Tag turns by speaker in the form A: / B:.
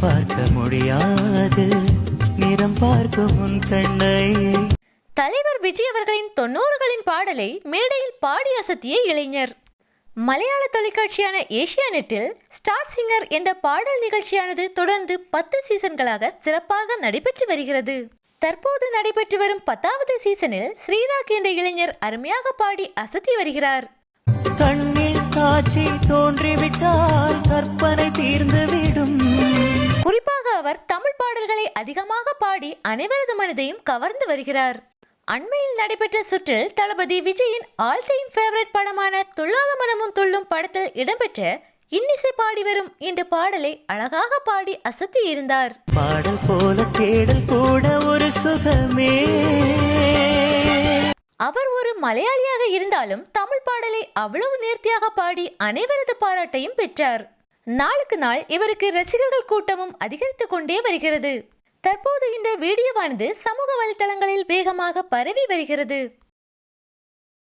A: பார்க்க முடியாது நிறம் பார்க்கும் உன் கண்ணை.
B: தலைவர் விஜய் அவர்களின் 90களின் பாடலை மேடையில் பாடி அசத்திய இளைஞர். மலையாள தொலைக்காட்சியான ஏசியாநெட்டில் ஸ்டார் சிங்கர் என்ற பாடல் நிகழ்ச்சியானது தொடர்ந்து 10 சீசன்களாக சிறப்பாக நடைபெற்று வருகிறது. தற்போது நடைபெற்று வரும் 10வது சீசனில் ஸ்ரீராக் என்ற இளைஞர் அருமையாக பாடி அசத்தி வருகிறார்.
A: கண்ணில் காட்சி தோன்றிவிட்டால் கற்பனை தீர்ந்துவிடும்.
B: குறிப்பாக அவர் தமிழ் பாடல்களை அதிகமாக பாடி அனைவரது மனதையும் கவர்ந்து வருகிறார். அண்மையில் நடைபெற்ற சுற்றில் தளபதி விஜயின் ஆல் டைம் ஃபேவரட் படமான துள்ளாத மனமும் துள்ளும் படத்தில் இடம்பெற்ற இன்னிசை பாடி வரும் என்ற பாடலை அழகாக பாடி அசத்தி இருந்தார்.
A: பாடல் போல தேடல் கூட ஒரு சுகமே.
B: அவர் ஒரு மலையாளியாக இருந்தாலும் தமிழ் பாடலை அவ்வளவு நேர்த்தியாக பாடி அனைவரது பாராட்டையும் பெற்றார். நாளுக்கு நாள் இவருக்கு ரசிகர்கள் கூட்டமும் அதிகரித்துக் கொண்டே வருகிறது. தற்போது இந்த வீடியோவானது சமூக வலைதளங்களில் வேகமாக பரவி வருகிறது.